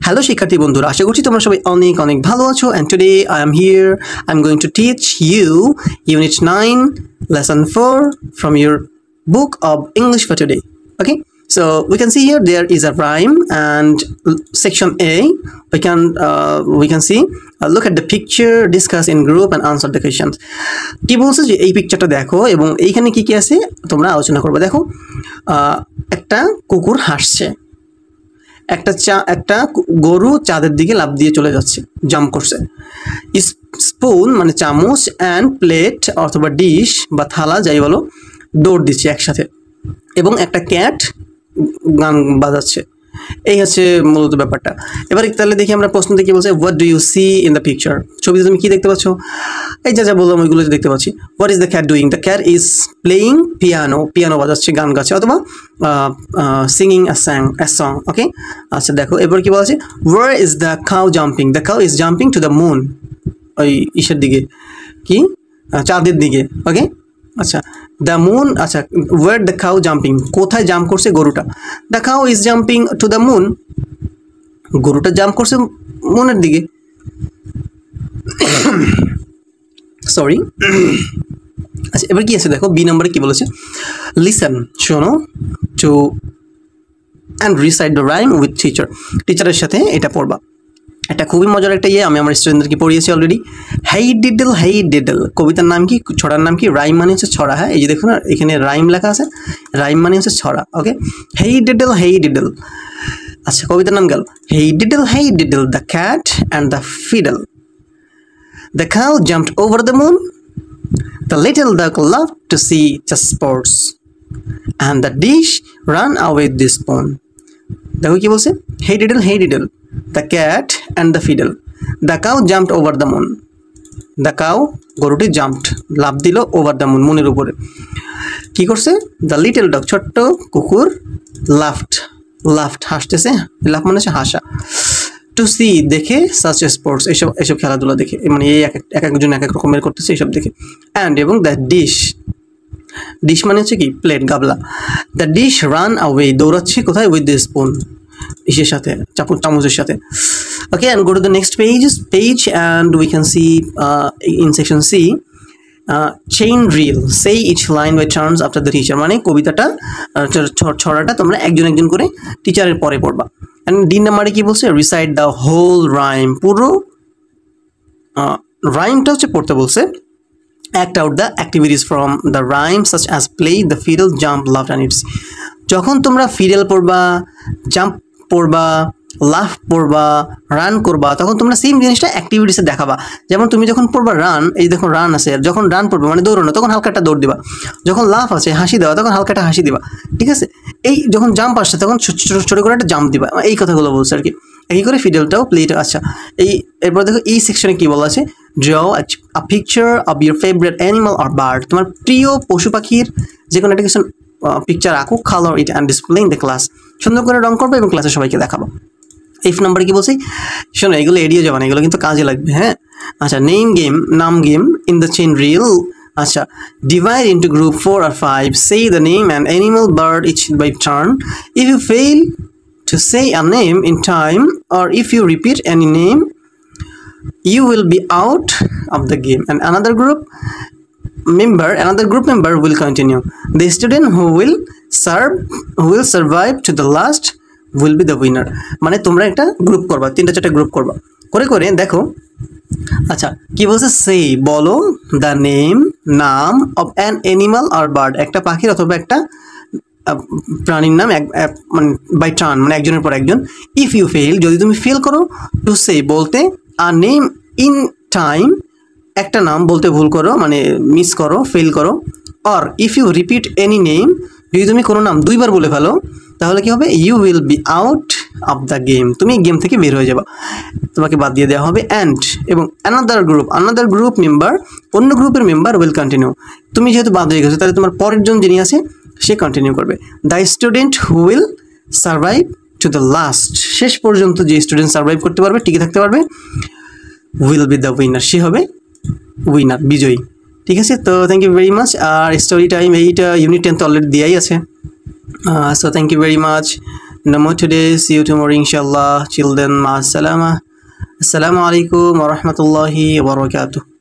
Hello শিক্ষার্থী বন্ধুরা, আশা করছি তোমরা সবাই অনেক অনেক ভালো আছো। And today I am here. I'm going to teach you Unit 9, Lesson 4 from your book of English for today. Okay, so we can see here there is a rhyme and section A. We can see look at the picture, discuss in group and answer the questions. কি বলছে যে এই পিকচারটা দেখো এবং এইখানে কি কি আছে তোমরা আলোচনা করবে। দেখো একটা কুকুর হাসছে, একটা গরু চাঁদের দিকে লাফ দিয়ে চলে যাচ্ছে, জাম্প করছে। স্পুন মানে চামচ অ্যান্ড প্লেট অথবা ডিশ বা থালা যাই বলো দৌড় দিচ্ছে একসাথে, এবং একটা ক্যাট গান বাজাচ্ছে। এই হচ্ছে মূলত ব্যাপারটা। এবার তাহলে দেখি আমরা প্রশ্ন দেখি বলছে what do you see in the picture. ছবিতে তুমি কি দেখতে পাচ্ছ? এই যা বললাম ওইগুলো দেখতে পাচ্ছি। What is the cat doing? The cat is playing piano বাজাচ্ছে, গান গাচ্ছে, অথবা সিঙ্গিং আ সং। ওকে, আচ্ছা দেখো এবার কি বলছে, where is the cow jumping? The cow is jumping to the moon, ওই ইসের দিকে, কি চাঁদের দিকে। ওকে, আচ্ছা দ্য মুন, আচ্ছা ওয়ার দ্য কাউ জাম্পিং, কোথায় জাম্প করছে গরুটা? The cow is jumping to the moon, গরুটা জাম্প করছে মুনের দিকে। সরি। আচ্ছা এবার কি আছে দেখো, বি নম্বরে কি বলেছে, লিসেন, শোনো, to and recite the rhyme with teacher, টিচারের সাথে এটা পড়বা। এটা খুবই মজার একটা আমি আমার স্টুডেন্টদেরকে পড়িয়েছি অলরেডি। হেই ডিডল কবিতার নাম কি, ছড়ার নাম কি? রাইম মানে হচ্ছে ছড়া। হ্যাঁ, এই যে দেখুন এখানে রাইম লেখা আছে, রাইম মানে হচ্ছে ছড়া। ওকে, হেই ডিডল। আচ্ছা কবিতার নাম গেল, hey diddle the cat and the fiddle, the cow jumped over the moon, the little dog loved to see the sports, and the dish ran away with the spoon. দেখো কি বলছে, hey diddle the cat and the fiddle, the cow jumped over the moon, the cow গরুটি jumped লাফ দিল over the moon, মুনের উপরে। কি করছে? The little dog ছোট্ট কুকুর, লাফড হাসতেছে, লাফ মানে হচ্ছে হাসা, টু সি দেখে, সাচ স্পোর্টস এইসব খেলাধুলা দেখে, মানে এই এক একজন এক এক রকমের করতেছে এইসব দেখে। অ্যান্ড এবং দ্য ডিশ মানে হচ্ছে কি প্লেট, গাবলা, দ্য ডিশ রান অ্যাওয়ে দৌড়াচ্ছে কোথায়? উইথ দ্য স্পুন, ইসের সাথে, চামচের সাথে। Okay, and go to the next page and we can see in section C, chain reel, say each line by turns after the teacher, মানে কবিতাটা ছড়াটা তোমরা একজন একজন করে টিচারের পরে পড়বা। and D নাম্বারে কি বলছে, recite the whole rhyme, পুরো রাইমটা হচ্ছে পড়তে বলছে। act out the activities from the rhyme such as play the fiddle, jump, laugh and eat. যখন তোমরা ফিডেল পড়বা, জাম্প পড়বা, লাফ পড়বা, রান করবা, তখন তোমরা সেম জিনিসটা অ্যাক্টিভিটিসে দেখাবা। যেমন তুমি যখন পড়বা রান, এই দেখো রান আছে, যখন রান পড়বে মানে দৌড়ানো, তখন হালকা একটা দৌড় দিবা। যখন লাফ আছে, হাসি দেওয়া, তখন হালকা একটা হাসি দিবা। ঠিক আছে, এই যখন জাম্প আসছে তখন ছোটো করে একটা জাম্প দিবা। এই কথাগুলো বলছে আর কি। এই করে ফিডেলটাও প্লেটা। আচ্ছা এরপর দেখো এই সেকশনে কি বলা আছে, draw a picture of your favourite animal or bird, তোমার প্রিয় পশু পাখির যে কোনো একটা কিছু পিকচার আঁকো, colour it and display in the class, সুন্দর করে রং করবে এবং ক্লাসে সবাইকে দেখাবো। এফ নাম্বার কি বলছি, শোনো এগুলো এড়িয়ে যাবে না, এগুলো কিন্তু কাজে লাগবে। হ্যাঁ, আচ্ছা নাম game in the chain reel. আচ্ছা divide into group 4 or 5, say the name and animal, bird each by turn. If you fail to say a name in time, or if you repeat any name, you will be out of the game and another group member will continue. The student who will survive to the last will be the winner. মানে তোমরা একটা group করবা, 3-4 group করবা, করে দেখো। আচ্ছা কি বলছে, সেই বলো the name of an animal আর বার্ড, একটা পাখির অথবা একটা প্রাণীর নাম মানে বাই টার্ন, মানে একজনের পর একজন। ইফ ইউ ফেল, যদি তুমি ফেল করো, টু সে বলতে, আর নেম ইন টাইম, একটা নাম বলতে ভুল করো মানে মিস করো, ফেল করো। Or if you repeat any name, যদি তুমি কোনো নাম 2বার বলে ফেলো, তাহলে কি হবে, you will be out of the game, তুমি গেম থেকে বের হয়ে যাবা, তোমাকে বাদ দিয়ে দেওয়া হবে। অ্যান্ড এবং অ্যানাদার গ্রুপ মেম্বার, অন্য গ্রুপের মেম্বার উইল কন্টিনিউ, তুমি যেহেতু বাদ হয়ে গেছো তাহলে তোমার পরের জন যিনি আছে সে কন্টিনিউ করবে। The student who will survive to the last, শেষ পর্যন্ত যে স্টুডেন্ট সার্ভাইভ করতে পারবে, টিকে থাকতে পারবে, উইল বি দ্য উইনার, সে হবে উইনার, বিজয়ী। ঠিক আছে, তো থ্যাংক ইউ ভেরি মাচ। আর স্টোরি টাইম এইটা ইউনিট 10 তো অলরেডি দেওয়াই আছে। So thank you very much. no more today. See you tomorrow inshallah. Till then, ma salama. Assalamu alaikum wa rahmatullahi wa barakatuh.